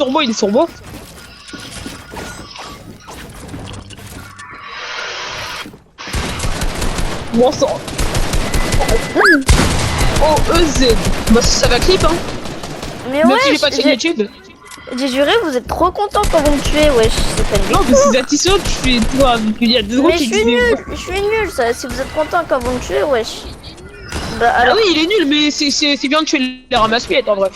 sur moi, il est sur moi. Bon sang. Oh, EZ. Bah ça va clip hein. Mais Même ouais, si j'ai pas de chaîne YouTube. j'ai juré, vous êtes trop content quand vous me tuez, wesh. C'est pas une Non mais c'est addition, tu fais toi, il y a 2 secondes mais tu je suis disais. nul, je suis nul, ça. Si vous êtes content quand vous me tuez, wesh. Bah Ah alors, oui, il est nul, mais c'est bien de tuer les ramasse-miettes en vrai.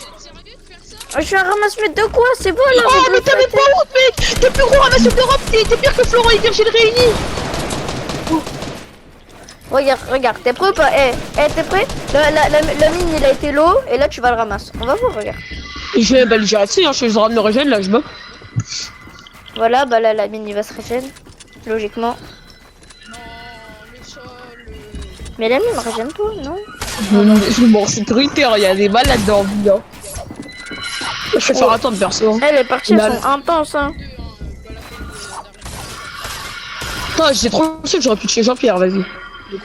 je suis un ramasse-miettes de quoi? C'est beau là. Oh vous mais devez t'avais fêter. pas honte mec. T'es plus gros ramasse-miettes d'Europe, t'es pire que Florent et Virgile réunis. Regarde, t'es prêt ou pas? T'es prêt? La mine il a été low et là tu vas le ramasser. On va voir, regarde. Bah le gérer dessus, hein, je suis en train de me régénérer là, je bats. Voilà, bah là la mine il va se régénérer. Logiquement. Mais la mine régène toi, non? Je me en sécurité, il y a des malades dans la vie là. Je vais faire attendre perso. Les parties elles Là, sont intenses hein. Putain, j'ai trop sûr que j'aurais pu tuer Jean-Pierre, vas-y.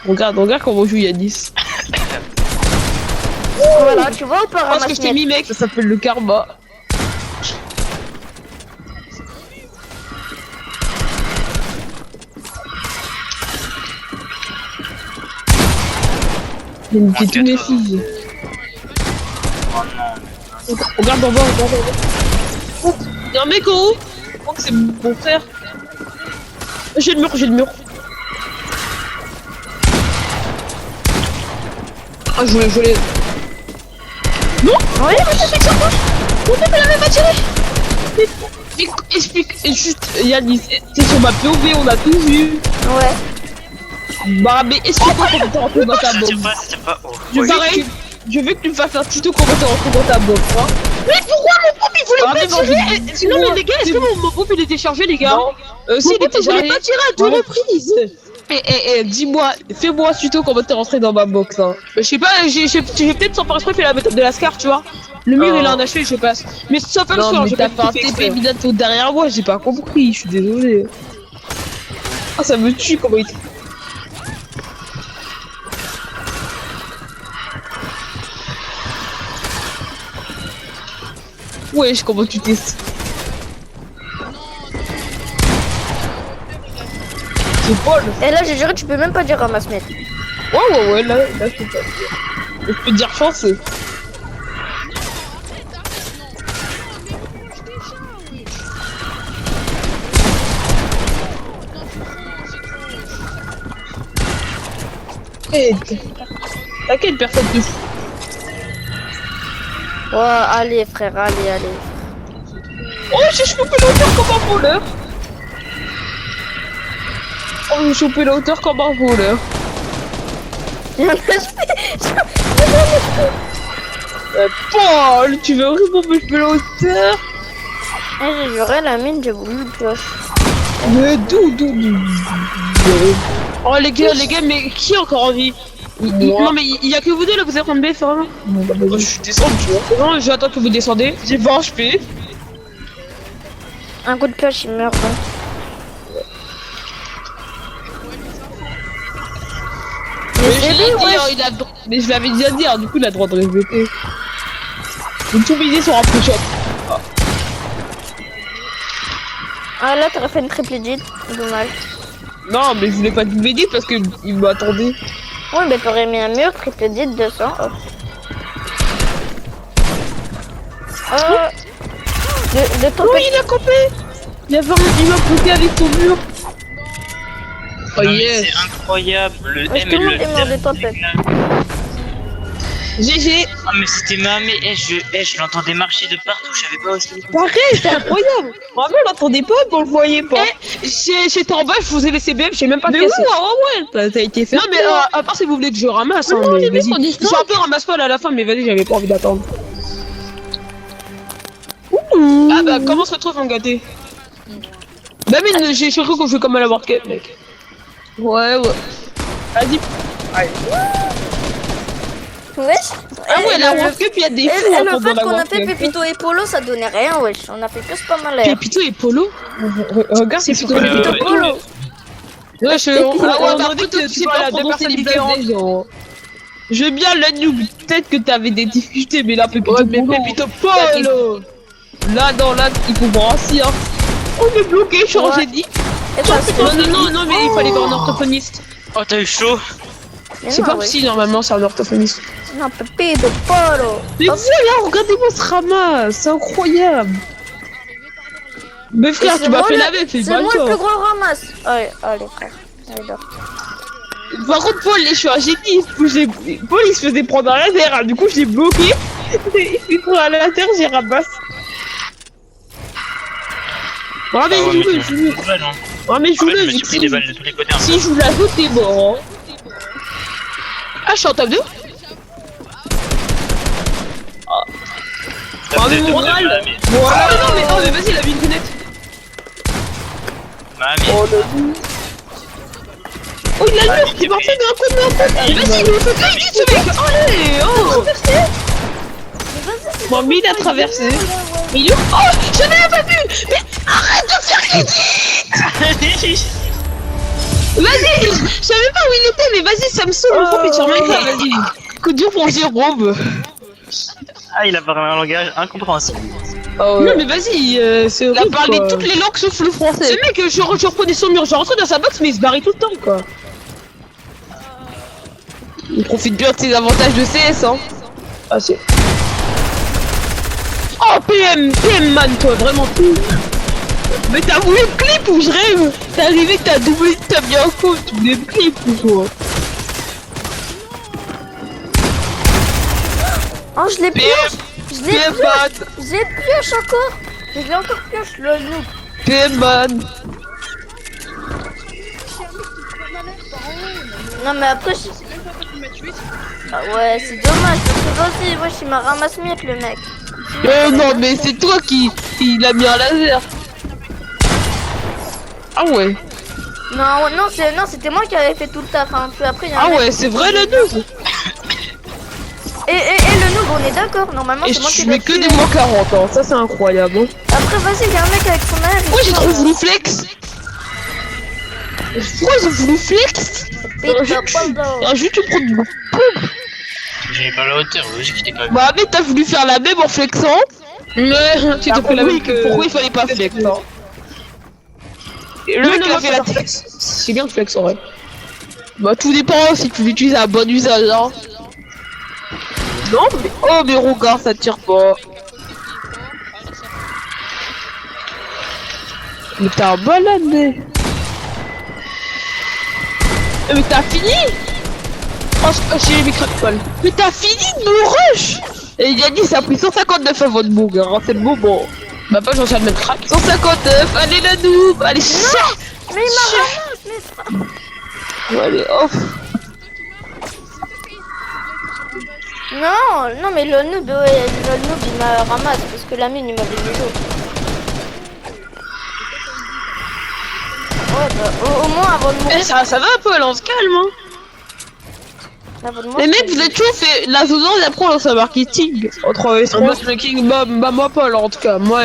Regarde comment on joue Yanis. Voilà, tu vois ou pas Je pense que je t'ai ramasse-miettes? mis mec, ça s'appelle le karma. Il y a une petite tous mes filles. Regarde en bas, regarde en bas. Oh, il y a un mec en haut. Je crois que c'est mon frère. J'ai le mur. Ah, je l'ai. Non. Oui, Mon père il avait pas tiré. Mais explique, juste Yanis, c'est sur ma POV, on a tout vu. ouais. Bah mais explique-moi comment t'es rentré dans ta bombe. Pareil, je veux que tu me fasses un tuto comment t'es rentré dans ta bombe, hein. Mais pourquoi mon pompe il voulait pas tirer? Non mais les gars, est-ce que mon pompe il était chargé les gars? Si il était chargé. Pas tirer à 2 reprises. Dis-moi, fais-moi un tuto comment t'es rentré dans ma box hein. Je sais pas, j'ai peut-être sans faire exprès fait la méthode de la SCAR, tu vois. Le mur il a un HP, je passe. Mais sauf un soir, j'ai pas fait un TP bientôt derrière moi, j'ai pas compris, je suis désolé. Ah ça me tue comment il... Wesh, comment tu t'es... C'est Paul. Et là j'ai juré, tu peux même pas dire ramasse-miettes. Ouais, là je peux pas dire. Je peux te dire chanceux. T'inquiète, personne te fout. Ouais, allez frère, allez. Oh, j'ai chopé l'auteur comme un voleur. Oh, j'ai chopé l'auteur comme un voleur. Paul, tu veux vraiment me choper l'auteur? J'ai juré, la mine, j'ai voulu le pioche. Mais d'où Oh les gars, mais qui est encore en vie? Non mais il y a que vous deux là, vous êtes en BF hein. Je suis descendu, tu vois. Non, j'attends que vous descendez. J'ai 20 HP. Un coup de pioche, il meurt. Hein. Mais c'est lui, ouais. Mais je l'avais déjà dit, du coup il a le droit de répéter. Une tout misé sur un push-up. Ah là, t'aurais fait une triple edit, dommage. Non, mais je voulais pas double edit parce qu'il m'attendait. Ouais, mais t'aurais mis un mur, triple edit, 200. De ton Oui, il a copé. Il y avait un immeuble côté avec ton mur. Oh yeah. C'est incroyable, le Ouais, M tout et le le monde est mort de toi, peut-être. GG. Ah mais c'était ma mais je l'entendais marcher de partout, je savais pas où c'était. Pareil, c'est incroyable. Vraiment, on l'entendait pas, mais on le voyait pas. J'étais en bas, je vous ai laissé BM, j'ai même pas cassé. Ouais, t'as été fait. Non, mais à part si vous voulez que je ramasse, hein, mais vas-y. J'ai un peu ramasse pas à la fin, mais vas-y, j'avais pas envie d'attendre. Ah bah, comment se retrouve mon gâté? Bah, mais j'ai cru qu'on jouait comme à la World Cup, mec. Ouais. Vas-y. Allez. Wesh. Ah ouais, la World Cup, il y a des fous Et le dans fait la qu'on a World fait Cup. Pépito et Polo, ça donnait rien, wesh. On a fait que pas mal. Pépito et Polo. Regarde, c'est plutôt Pépito Polo. Ouais, on dit que tu pas deux personnes différentes. Je veux bien la noob, peut-être que t'avais des difficultés, mais là, Pépito Polo. Là, non, là, il faut voir aussi, hein. On est bloqué, changer dit. Et toi, Non, mais il fallait voir un orthophoniste. Oh, t'as eu chaud. C'est pas possible, normalement, c'est un orthophoniste. Non, pépé de polo. Mais voilà, regardez-moi ce ramasse, c'est incroyable. Mais frère, tu m'as fait laver, fais C'est pas moi le plus toi. gros ramasse. Allez, frère. Allez, dors. Par contre, Paul, je suis un génie. Paul, il se faisait prendre un laser, hein. Du coup, je l'ai bloqué. Il s'est pris un laser, j'ai ramasse. Ah, mais Ah ouais, mais joue-le, joue-le. ouais, non. Ah, mais En fait, je joue-le, me suis pris des balles de tous les côtés. si je joue la zone, t'es mort. Hein. Ah, je suis en top 2. Ah, mais mon Graal. Voilà. Oh, mais vas-y, il a mis une fenêtre. Oh, le... Oh, il a lu. T'es parti d'un coup, mais vas-y, il me fait pas vite, ce mec. Allez, oh. Bon, mais il a traversé. Mais il est... Oh, j'en avais pas vu. Mais arrête de faire critique. Vas-y, je savais pas où il était, mais vas-y, ça me saoule, on profite sur Minecraft, vas-y. Coup dur pour Jérôme. Ah, il a parlé un langage incompréhensible. Oh, non mais vas-y, c'est horrible. Il a parlé toutes les langues sauf le français. Ce mec, je reprenais son mur, je rentrais dans sa box, mais il se barrait tout le temps, quoi. Il profite bien de ses avantages de CS, hein. Ah, c'est... Oh, PM man, toi, vraiment tout. Mais t'as voulu le clip ou je rêve? T'es arrivé que t'as doublé, t'as mis un coup, tu voulais le clip ou quoi? Oh, je l'ai pioche. Je l'ai PM pioche. man. Je l'ai pioche encore. Je l'ai encore pioche, le noob. PM man. Non, mais après, ah ouais, c'est dommage parce que vas-y, wesh, il m'a ramassé mieux que le mec. Non, mais c'est toi qui il a mis un laser. Ah ouais. Non, c'était moi qui avais fait tout le taf. Hein. Puis après, il y a un Ah mec ouais, qui- c'est vrai le noob. Et le noob, on est d'accord. Normalement, Et c'est moi qui je dois mets que tuer. des moins 40 ans, ça c'est incroyable. Hein. Après, vas-y, il y a un mec avec son air. Pourquoi j'ai trop voulu flex? Pourquoi j'ai voulu flex? Juste tu prends du... J'avais pas la hauteur, logique, j'étais pas. Bah mais t'as voulu faire la même en flexant. Mais tu t'es pris la même que... Pourquoi il fallait pas flex hein? Le mec il a fait la flex. C'est bien de flex en vrai. Bah tout dépend si tu l'utilises à bon usage hein. Non mais... Oh mais regarde ça tire pas. Mais t'es un balade mais... Mais t'as fini? Oh, j'ai les micros de Paul. Mais t'as fini de me rush! Et il a dit ça a pris 159 avant de mourir, hein, c'est le moment. Bah pas j'en sais de mettre crack. 159, allez la noob, allez ça. Mais il m'a ramassé, Ouais, allez off. Non, mais le noob, il m'a ramassé parce que la mine, il m'avait mis l'eau. Ouais, bah, au moins avant de mourir. Eh ça va Paul, on se calme hein. Avant de mourir, Les mecs vous êtes chaud fait la zone et après on lance un marketing. Entre matchmaking, bah moi Paul en tout cas. Moi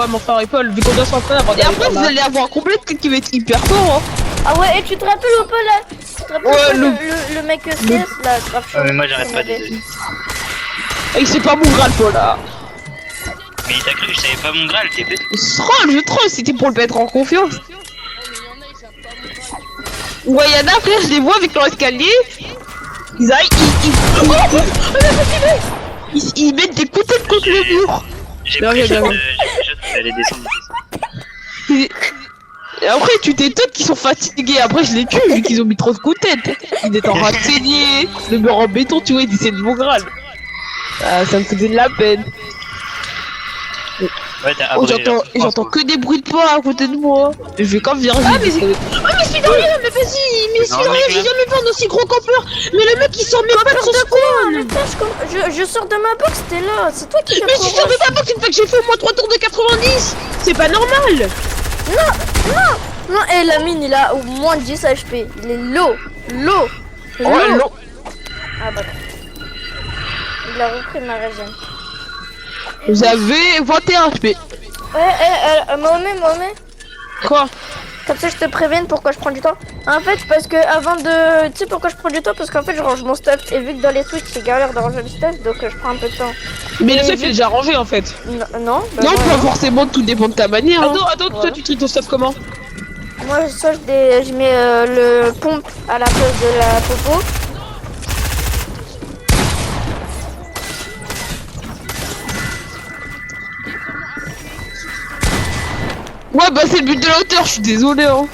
mon frère et Paul, vu qu'on doit s'en faire. Et après vous allez avoir un complet qui va être hyper fort hein. Ah ouais, et tu te rappelles un peu là? Tu te rappelles Ouais, un peu le mec CS là, grave chaud. Ah, mais moi j'arrête pas, désolé. Et c'est pas mon Graal Paul là. Mais t'as cru que je savais pas mon Graal, t'es bête. Je troll, c'était pour le mettre en confiance. Ouais, y'en a frère, je les vois avec leur escalier. Ils mettent des coups de tête contre le mur. J'ai Non, pris j'ai le bien shot qu'il allait descendre. Et après, tu t'étonnes qu'ils sont fatigués. Après, je les tue vu qu'ils ont mis trop de coups de tête. Ils étaient en train de saigner. Le mur en béton, tu vois, ils essaient de mon Graal. Ah, ça me faisait de la peine. Ouais, t'as Oh, abrégé j'entends que des bruits de pas à côté de moi. Je vais comme Virgile. Ah, mais c'est dans rien, mais vas-y, mais c'est dans rien, j'ai jamais vu un aussi gros campeur. Mais le mec, il sort même pas de son spawn. Je sors de ma box, t'es là, c'est toi qui Mais je sors de ta box une fois que j'ai fait au moins 3 tours de 90. C'est pas normal. Non, et la mine, il a au moins 10 HP. Il est low. Oh non. Ah bah non. Il a repris ma régène. Vous avez 21 HP. Ouais, Mohamed, Quoi? Comme ça, je te préviens pourquoi je prends du temps. En fait, parce que avant de... Tu sais pourquoi je prends du temps? Parce qu'en fait, je range mon stuff. Et vu que dans les Switch, c'est galère de ranger le stuff, donc je prends un peu de temps. Mais le Et stuff vu- il est déjà rangé en fait. Non, bah Non, ouais. pas forcément, tout dépend de ta manière. Attends, toi Voilà. tu tries ton stuff comment? Moi, soit je mets le pompe à la place de la popo. Ouais, bah c'est le but de l'auteur, je suis désolé hein.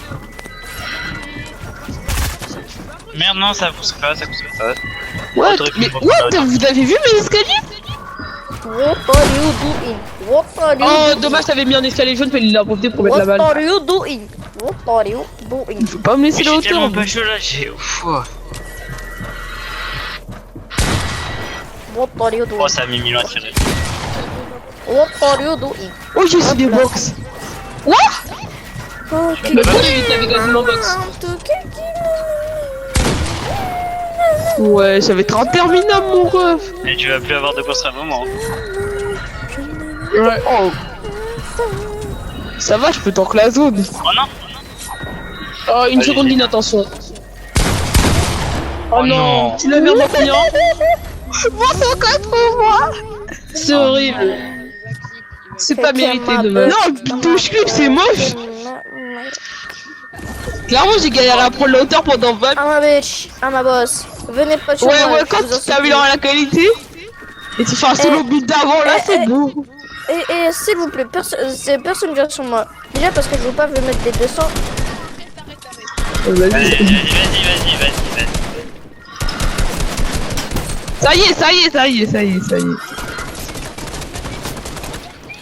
Merde, non, ça pousse pas, ça pousse pas. What? t'aurais pu Mais me what? reprendre Vous avez vu mes escaliers? What are you doing? What are you Oh, doing? dommage, t'avais mis un escalier jaune, fallait l'apporter pour mettre la What balle. are you doing? What are you doing? Il faut pas me laisser Mais je la suis tellement hauteur. pas chaud là, j'ai. Ouf. What are you doing? Oh, ça a mis 1000 ans à tirer. What are you doing? Oh, j'ai aussi des box. What? Ok. Mais pourquoi il avait gagné mon box? Ouais, ça va être interminable mon ref. Et tu vas plus avoir de construire un moment. Ouais. Oh. Ça va, je peux tank la zone. Oh non. Oh, une Allez, seconde j'ai- d'inattention. Oh, Oh non. non. Tu l'as mis en combien? Moi, c'est encore trop moi. C'est horrible. C'est pas mérité de me. Non, touche clip, c'est moche. Clairement, j'ai galéré à prendre la hauteur pendant 20 minutes. I'm a bitch, I'm a boss. Venez pas chez moi. Ouais, je quand vous en tu t'améliores la qualité et tu fais un solo but d'avant, là, c'est beau. Et s'il vous plaît, personne vient sur moi. Déjà parce que je veux pas vous mettre des 200. Vas-y. Ça y est.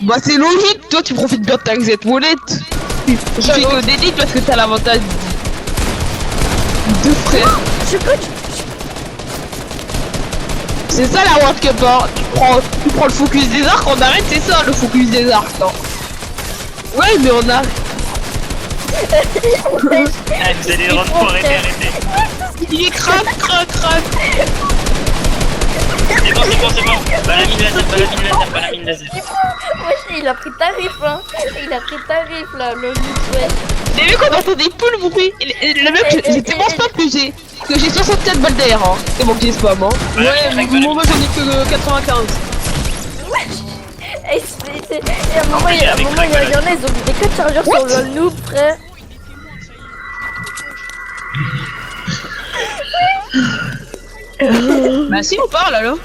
Bah, c'est logique, toi, tu profites bien de ta exit wallet. Je fais que d'élite parce que t'as l'avantage de frères. Je peux. C'est ça la World Cup, hein. Tu prends le focus des arcs, on arrête, c'est ça le focus des arcs. Hein. Ouais, mais on a. Ah, vous allez le rendre pour arrêter. Il est crack. C'est bon. Pas la mine laser. Wesh, il a pris tarif, hein. Il a pris tarif, là, le loot, ouais. Vous avez vu qu'on entendait tout le bruit? Le mec, j'ai tellement spam que j'ai 64 balles d'air, hein. C'est bon qu'il est spam, hein. Ouais, moi j'en ai que 95. Et à un moment, il y en a, ils ont mis des 4 chargeurs sur le noob, frère. Bah si on parle alors.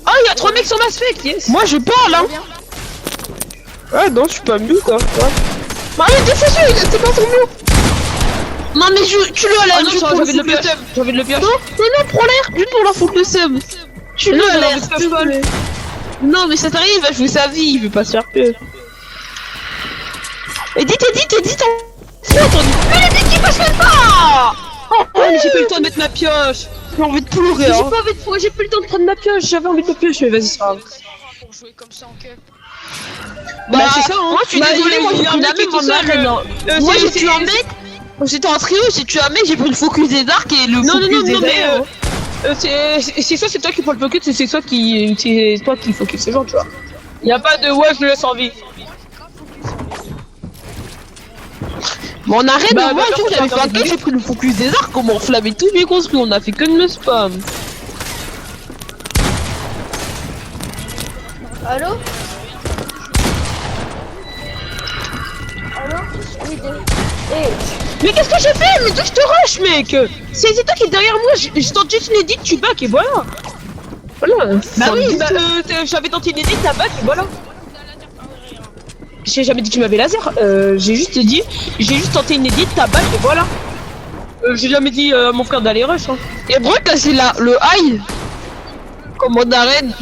Ah il y a 3 mecs sur ma spec, yes. Moi je parle hein. Ah non je suis pas mieux quoi. Bah mais défais-le, c'est pas son mur. Non mais tu le à l'air, juste pour le foot le seum. J'ai envie de le pioche. Non, prends l'air, juste pour leur foutre le seum. Tu le à l'air, s'il te plaît. Non mais ça t'arrive, il va jouer sa vie, il veut pas se faire peur. Edith, c'est entendu. Mais Edith qui passe même pas. Oh mais j'ai pas eu le temps de mettre ma pioche. J'ai envie de pleurer. J'ai pas envie de j'ai plus le temps de prendre ma pioche. J'avais envie de ma pioche, mais vas-y c'est pas grave. Pour jouer comme ça en cup. Bah c'est ça. Hein. Moi je suis désolé, moi j'ai pris un mec en arène. Moi j'ai tué un mec. J'étais en trio, j'ai tué un mec, j'ai pris le focus des arcs et le focus des airs. C'est soit c'est toi qui prends le focus, c'est toi qui focus ces gens, tu vois. Y a pas de ouais je le laisse en vie. Mais on arrête de moi, je j'avais fait un kill, j'ai pris le focus des arcs, on m'a enflammé tout bien construit, on a fait que de me spam. Allô? Oui, Mais qu'est-ce que j'ai fait? Mais toi je te rush mec. C'est toi qui est derrière moi, je tente juste une edit, tu back et voilà. Voilà. Bah oui, j'avais tenté une edit, t'as back et voilà. J'ai jamais dit que tu m'avais laser, j'ai juste tenté une edit, t'as back et voilà. J'ai jamais dit à mon frère d'aller rush hein. Et Brock là c'est là, le high. Comme en arène.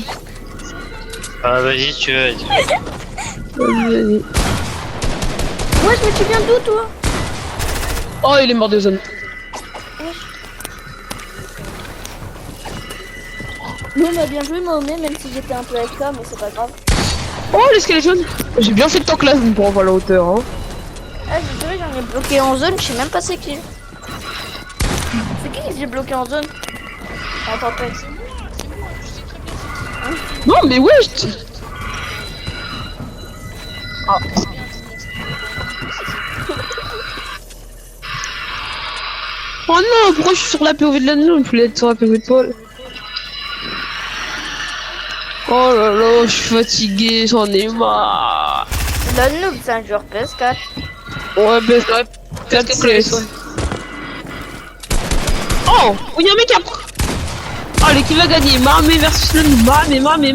Ah vas-y tu veux. Vas-y. Ouais, mais tu viens d'où, toi? Oh il est mort de zone. Nous, on a bien joué, Mahomet, même si j'étais un peu avec toi, mais c'est pas grave. Oh l'escalier jaune. J'ai bien fait le tank là pour avoir la hauteur hein. Ah, je dirais, j'en ai bloqué en zone, je sais même pas c'est qui. C'est qui j'ai bloqué en zone? Attends, peut Non mais wesh. Ah. Oh non, pourquoi je suis sur la POV de la nuit? Je voulais être sur la POV de Paul. Oh là là, je suis fatigué, j'en ai marre. Le noob, c'est un joueur PS4. Ouais, ben ouais, 4 CS. Oh, il y a un mec après. Allez, qui va gagner? Mamé versus le noob. Mamé.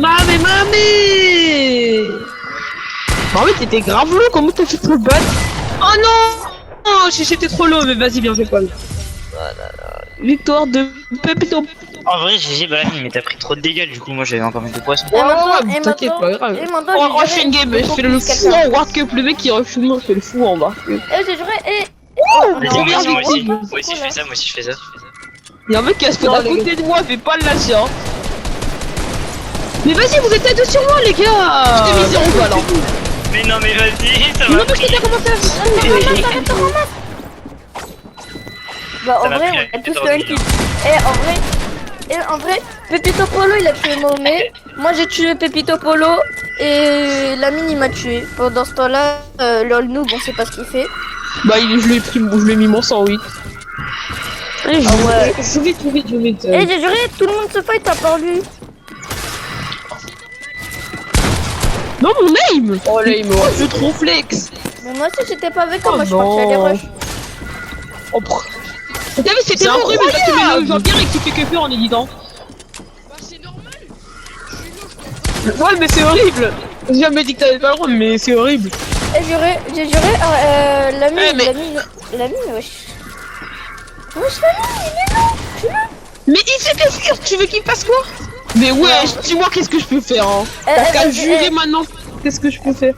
Mamé, t'étais grave low, comment t'as fait trop battre? Oh non! Oh, j'étais trop low, mais vas-y, bien fait, Paul. Victoire de Pepito. En vrai, GG, bah mais t'as pris trop de dégâts, du coup, moi j'avais encore mis de poissons. Et maintenant, t'inquiète, pas grave. et maintenant, Oh, j'ai je fais une juré- game, je fais le fou en World Cup, le mec qui rush moi, je fais le fou en World Cup. J'ai juré, Vas-y, non, moi merde, aussi, non, moi aussi je fais ça, moi aussi je fais ça. Y'a un mec qui a spawn à côté de moi, fais pas le lâcher, hein. Mais vas-y, vous êtes à deux sur moi, les gars. Je t'ai mis 0 balles, hein. Mais non, mais vas-y, ça Non, va. parce que t'as commencé à... Bah en Ça m'a vrai, pris on a la tous tête le dans un le kill. En vrai, Pepito Polo il a tué Mahomet. Moi j'ai tué Pepito Polo et la mine il m'a tué. Pendant ce temps-là, lol noob on sait pas ce qu'il fait. Bah, je lui ai mis mon 108. Allez, Ah ouais. Je vais tout vite, Et j'ai juré, tout le monde se fight à part lui. Non, mon aim. Oh, l'aim, ouais. Je suis trop flex. Mais moi aussi j'étais pas avec eux, Oh moi je pensais à les non. rush. Oh, t'as vu, c'était horrible parce que le vampire et qui fait que peur en éditant. Bah c'est normal. Ouais, mais c'est horrible. J'ai jamais dit que t'avais pas le droit, mais c'est horrible. Et j'ai juré, la mine, Eh, mais- la mine, wesh. Wesh la mine, il est là, tu l'as. Mais il sait que faire, tu veux qu'il fasse quoi? Mais ouais, dis-moi qu'est-ce que je peux faire, hein. T'as qu'à me jurer maintenant, qu'est-ce que je peux faire?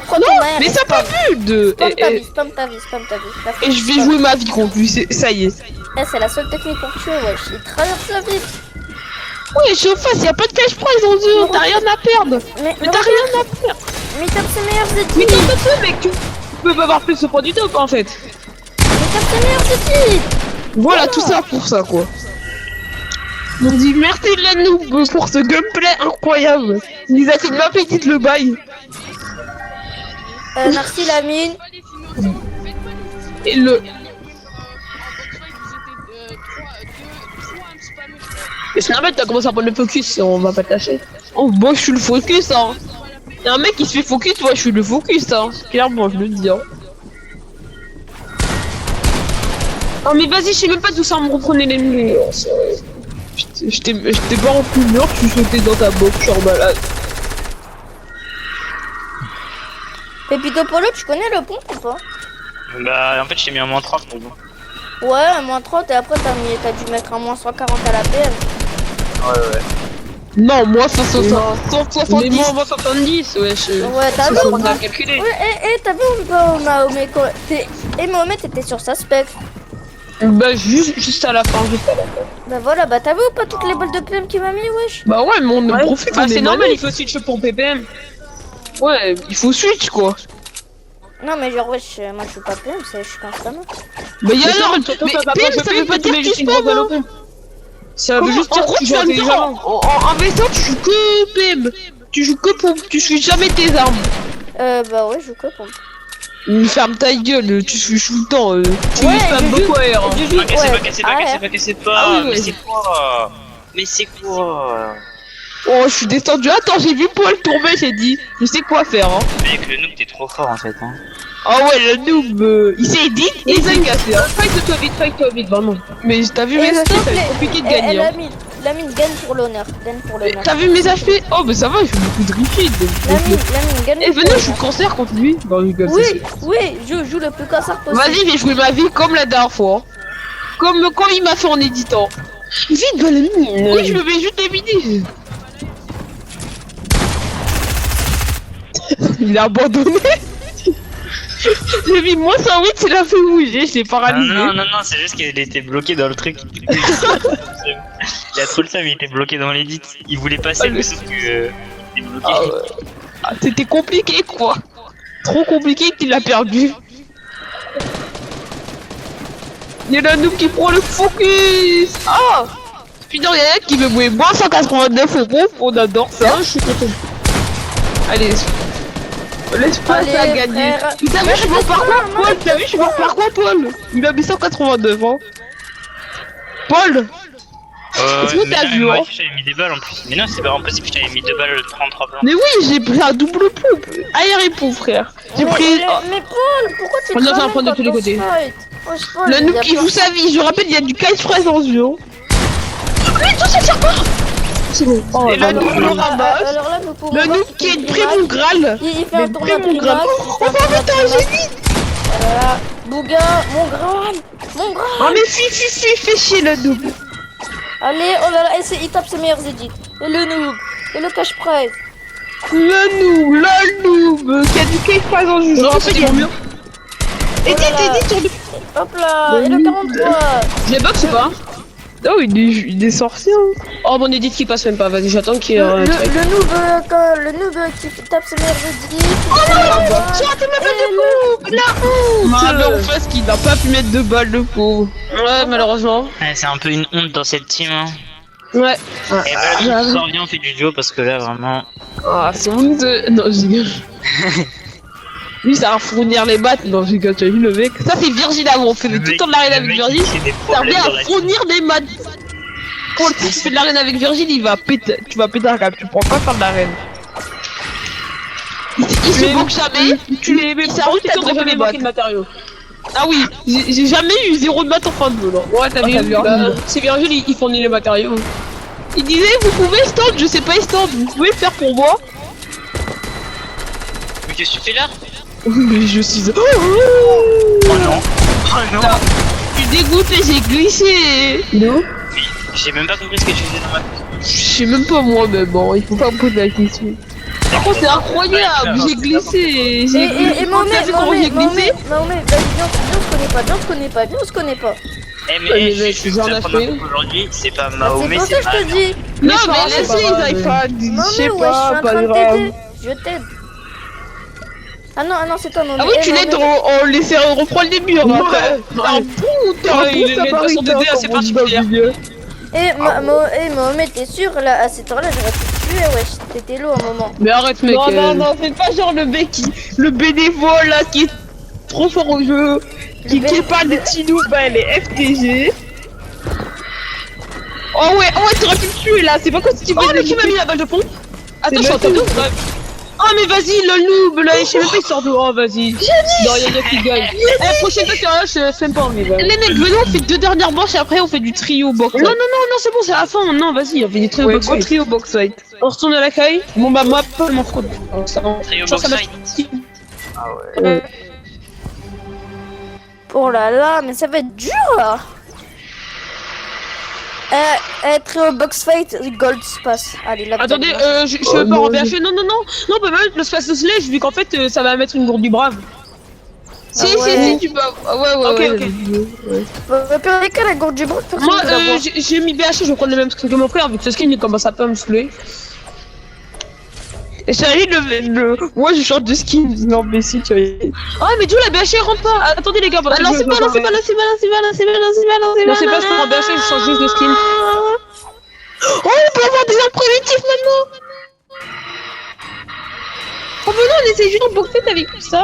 Prends ton Non, moyen, mais ça spam. pas vu de... Spam ta vie, spam ta vie, spam ta vie. Et je vais jouer ma vie contre lui, ça y est. C'est la seule technique pour tuer, wesh. Il traverse sa vie. Ouais, je suis au face, y'a pas de cash prize en jeu, t'as rien à perdre. Mais Mais t'as rien à perdre. Mais tape ses meilleurs Mais équipes. t'en fais peu, mec, tu peux pas avoir plus ce point du top en fait. Mais tape ses meilleurs équipes. Voilà, tout ça pour ça, quoi. On dit merci la noob pour ce gameplay incroyable. Ils a fait de ma petite le bail. Merci la mine. Allez sinon, faites-moi une Et le... en box fight vous étiez 3 à me spammer. Mais c'est normal, t'as commencé à prendre le focus, on va pas te lâcher. Oh, moi je suis le focus, hein. Y'a un mec qui se fait focus, moi je suis le focus, hein. Clairement, je le dis, hein. Oh, mais vas-y, je sais même pas d'où ça me reprenait l'ennemi. Oh, j'étais pas en plusieurs, tu sautais dans ta box, je suis en malade. Pepito Polo, tu connais le pont ou pas? Bah, en fait, j'ai mis un moins 30, mais bon. Ouais, moins 30 et après t'as dû mettre un moins 140 à la PM. Ouais. Non, moi 170. Mais moi 70, ouais, Ouais, t'as vu on a calculé. Ouais, t'as vu ou pas Mahomet et Mahomet t'étais sur sa spec. Bah juste à la fin, Bah voilà, bah t'as vu ou pas toutes les balles de PM qu'il m'a mis, wesh? Bah ouais, mais on profite. Ah, C'est normal, il faut switch pour PPM. Ouais, il faut switch quoi. Non mais genre wesh, moi je suis pas PM, je suis qu'un spammer. Bah y'a alors, mais PM ça veut pas dire que tu spam, hein. Ça veut juste dire que tu joues intelligemment. En vaisseau, tu joues que PM. Tu joues que pompe, tu suis jamais tes armes. Bah ouais, je joue que pompe. Ferme ta gueule, tu suis tout le temps. Tu Ouais, spam je joue- beaucoup air. je joue- Cassez pas, ouais. cassez pas. Ah oui, Mais ouais. c'est quoi? Mais c'est quoi? Oh, je suis descendu. Attends, j'ai vu Paul tomber, j'ai dit. Je sais quoi faire, hein. Mec, le noob, t'es trop fort en fait, hein. Ah ouais, le noob, il s'est dit et il s'est cassé. Hein. Fight-toi vite, vraiment. Mais t'as vu mes Et HP, stop ça va les- être compliqué de et gagner. Hein. la mine gagne pour l'honneur, T'as vu mes HP? Oh, mais ça va, il fait beaucoup de refill. La mine gagne Eh, pour venez, je suis l'honneur. cancer contre lui. Bah, rigole, Oui, c'est sûr. oui, joue le plus cancer possible. Vas-y, vais jouer ma vie comme la dernière fois. Comme il m'a fait en éditant. Vite, va la mine. Oui, je me mets juste éliminer. Il a abandonné. J'ai mis moi ça, oui, il a fait bouger, je l'ai paralysé. Non, c'est juste qu'il était bloqué dans le truc. Il a trop le seum, il était bloqué dans l'édit. Il voulait passer, mais sauf que. Il était bloqué. Ah ouais. Ah, c'était compliqué quoi. Trop compliqué qu'il a perdu. Il y a un noob qui prend le focus. Ah. Putain, il y en a qui veut jouer moins 189 au groupe, on adore ça. Je suis content. Allez, laisse pas Allez, ça gagner. frère. T'as vu, je suis mort par quoi, Paul? T'as vu, je suis mort par quoi, Paul? Il a mis 189, hein. Paul. Est-ce que t'as vu, moi hein aussi, j'avais mis des balles en plus. Mais non, c'est pas impossible, j'avais mis 2 balles 33 blancs. Mais oui, j'ai pris un double pompe. Air et pompe, frère. J'ai pris. Mais Paul, pourquoi tu On a fait un crames point de quand tous les on côtés. fight? Wesh, Paul, Le il y noob a qui pas- joue sa vie. Je rappelle, il y a du Kite Fresh dans ce jeu. Mais tout ça tire pas. C'est bon. Oh, Et le alors- noob le ramasse. Alors là, nous pouvons Le voir noob qu'il qui est fait près Primax. mon Graal. Il fait un Mais tournoi près mon Graal. Primax. Oh Il fait un putain, tournoi j'ai Primax. vite. Voilà. Bouga, mon Graal. Mon Graal. Oh mais fais chier le noob. Allez, oh là là, il tape ses meilleurs edits. Et le noob. Et le cash prize. Le noob qui a du Kite Fresh dans le jeu. Je rappelle, il est mieux. Edit sur le. Hop là. Et le 43. Je les boxe ou pas? Oh, il est sorcier. Hein. Oh, mon edit qui passe même pas. Vas-y, j'attends qu'il y ait un Le truc. noob qui tape ses meilleurs edits. Oh non, j'ai raté ma balle de coupe. La honte. Ah, mais en face, qui n'a pas pu mettre 2 balles de pauvre. Ouais, malheureusement. Ouais, c'est un peu une honte dans cette team. Hein. Ouais. Et voilà, on sort bien, on fait du duo parce que là, vraiment. Ah, c'est honteux. Non, je rigole. Lui, ça va fournir les maths. Non, je rigole, tu as vu le mec. Ça, c'est Virgile avant. On faisait tout le temps de l'arène avec Virgile. Ça revient à fournir des maths. Quand tu fais de l'arène avec Virgile, il va péter. Tu vas péter un câble. Tu prends pas faire de l'arène. Il se manque jamais. Tu les mets. Ça roule, t'as jamais les matériaux. Ah oui, j'ai jamais eu 0 de maths en fin de jeu là. Ouais, t'as vu, c'est Virgile, il fournit les matériaux. Il disait, vous pouvez stand, je sais pas stand, vous pouvez le faire pour moi. Mais qu'est-ce que tu fais là? Mais je suis... Oh non! Oh non! Je suis dégoûté, j'ai glissé. Non? J'ai même pas compris ce que tu faisais dans ma tête. Je sais même pas moi-même, bon, il faut pas me poser la question. Par contre, c'est incroyable, j'ai glissé. Et Mohamed, T'as vu comment j'ai glissé? Mohamed, vas-y, viens, on se connaît pas. Eh mais, Ouais, eh, mais je mec, suis j'en ai fait. aujourd'hui, c'est pas C'est Mahomet, pour ça c'est que je te pas. dis. Non, mais laisse-les, ils aillent pas. Je sais Mohamed, ouais, je suis pas, en pas train de grave. t'aider. Je t'aide. Ah non, c'est toi, Mohamed. Ah oui, Eh, tu l'aides, Mohamed. on laissait reprendre les murs. Ouais. Ah putain, il est de façon d'aider assez particulière. Mohamed, t'es sûr, là, à cette heure-là, j'aurais pu te tuer, wesh. T'étais lourd un moment. Mais arrête, mec. Non, fais pas genre le mec le bénévole là qui est trop fort au jeu, qui est pas des petits noobs, bah les FTG. Oh ouais, t'aurais pu le tuer là, c'est pas quoi ce type. Oh, mais qui m'a mis la balle de pompe? Attends, je suis en train de. Oh mais vas-y, le noob là, je sais même pas il sort de. Oh vas-y. Non, y'a qui gagne. Eh, prochaine fois, je fais pas envie. Les mecs, venons, on fait 2 dernières manches et après on fait du trio box. Non, c'est bon, c'est à la fin. Non, vas-y, on fait du trio box. Trio box fight. On retourne à l'accueil. Bon bah, moi, pas mon fraude. Trio box fight. Oh là là, mais ça va être dur là. Trio box fight, gold pass. Allez, là. Attendez, je veux pas en BHE. Non, on peut mettre le space de sledge vu qu'en fait ça va mettre une gourde du brave. Si, tu peux. Ouais. Ok. Pire des cas, la gourde du brave, personne Moi, ne la voit. j'ai mis BHE, je vais prendre le même skin que mon frère vu que ce skin il commence à pas me saouler. Et j'arrive moi je change de skin. Non, mais si, tu vois. Ah, mais du coup, la BHE rentre pas. Attendez, les gars, parce que non, c'est pas là. Non, c'est pas, je prends BHE, je change juste de skin. Oh, on peut avoir des armes primitives maintenant. Oh, mais non, on essaye juste de boxer avec tout ça.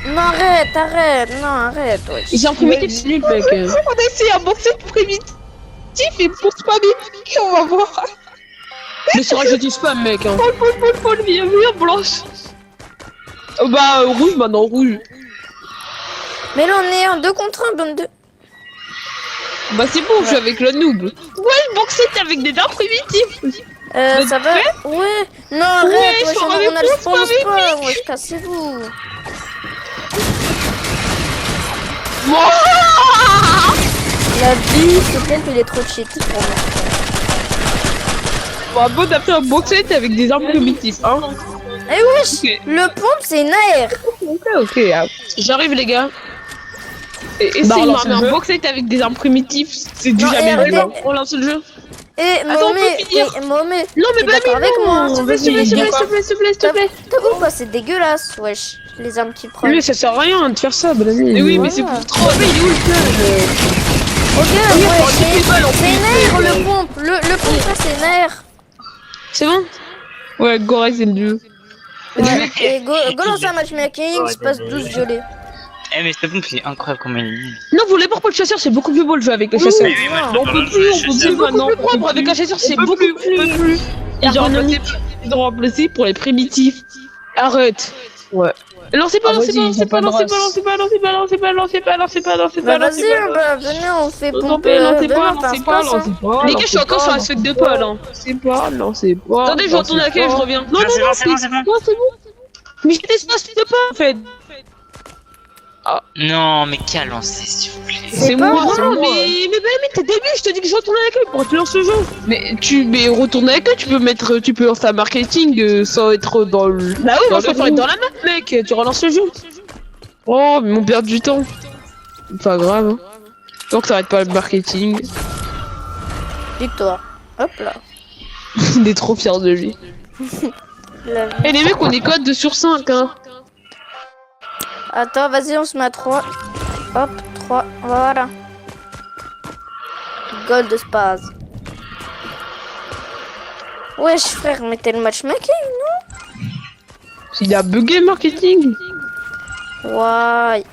Non, arrête, wesh. Ils sont primitifs, c'est nul, mec. On a essayé un boxer primitif et pour spammer, on va voir. Mais c'est vrai que je dis spam, mec. Hein. Paul, viens, blanche. Bah, rouge maintenant, rouge. Mais là, on est en 2 contre 1, bande de. Bah, c'est bon, je suis avec le noob. Ouais, le boxer avec des armes primitifs. Ça va? Ouais. Non, arrête, wesh, on a le spawn pas, wesh, cassez-vous. La vie, ce pompe, il est trop cheat pour moi. Bon, bon, t'as fait un boxer avec des armes primitives, hein. Eh wesh, le pompe, c'est une AR. Ok. J'arrive, les gars. Et essayez-moi, mais un boxer avec des armes primitives, c'est du jamais vu. On lance le jeu. Eh, Mohamed, Non, mais t'es bah, d'accord avec moi? s'il te plaît. T'as vu quoi, c'est dégueulasse, wesh, les armes qui prennent. Mais ça sert à rien de faire ça, bonne amie. Oui, mais c'est pour trop. Mais il est où le jeu? Ok, ouais, c'est une AR, le pompe. Le pompe, ça, c'est une AR. C'est bon? Ouais, Gorek, c'est le jeu. Ouais, et go lancer un matchmaking, space 12 violet. Eh, mais cette pompe, c'est incroyable comment il est. Non, vous voulez pas le chasseur, c'est beaucoup plus beau le jeu avec le chasseur. Oui, moi, je On préfère peut le plus, jeu on peut chasseur. plus maintenant. On peut plus avec un chasseur, c'est beaucoup plus. Ils ont remplacé pour les primitifs. Arrête. Ouais. Lancez pas, Ah, lancez vas-y, pas, y a lancez pas pas, de lancez pas, race. lancez pas, lancez pas, lancez pas, lancez pas, lancez pas, lancez Bah pas, lancez vas-y, pas. bah, venez, on fait Lancez pomper. pas, lancez Venez, pas, on fait un lancez pas, space, hein. lancez pas. Les gars, je suis encore sur la feuille de pas là. Lancez pas, lancez pas. Attendez, je retourne à laquelle, je reviens. Non, non, C'est non, bon, c'est bon, c'est bon. non, c'est bon. Mais j'étais sur la feuille de pas en fait. Non, mais qu'à lancer, s'il vous plaît. C'est pas moi, moi, non, mais t'es débile, je te dis que je retourne avec eux pour te lancer le jeu. Mais retourner avec eux, tu peux lancer un marketing sans être dans le. Bah oui, moi je préfère être dans la map, mec, tu relances le jeu. Oh, mais on perd du temps. Pas grave, hein. Tant que ça arrête pas le marketing. Victoire. Hop là. Il est trop fier de lui. La vie. Et les mecs, on est code 2 sur 5, hein. Attends, vas-y, on se met à 3. Hop, 3. Voilà. Gold Spaz. Wesh, frère, mais t'es le matchmaking, Il a bugué le marketing. non? Ouais.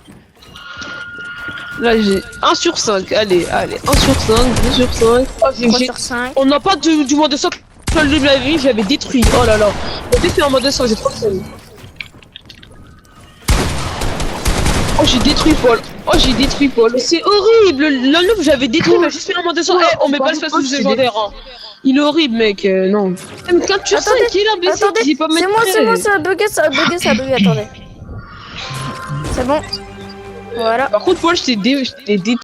Là, j'ai 1 sur 5. Allez, 1 sur 5, 2 sur 5. Oh, 3 sur 5. On n'a pas du moins de 100 le début de la vie, j'avais détruit. Oh là là. J'ai détruit en mode 200, j'ai trop de seum. Oh, j'ai détruit Paul. C'est horrible. Le noob, j'avais détruit, mais juste fait en mode 200. Eh, on met pas le space sous légendaire. Hein. Il est horrible, mec. Non. Mais quand tu sais qu'il est imbécile, Attendez, j'ai pas c'est moi, mettre. ça a bugué, attendez. C'est bon. Voilà. Par contre, Paul, je t'ai détruit.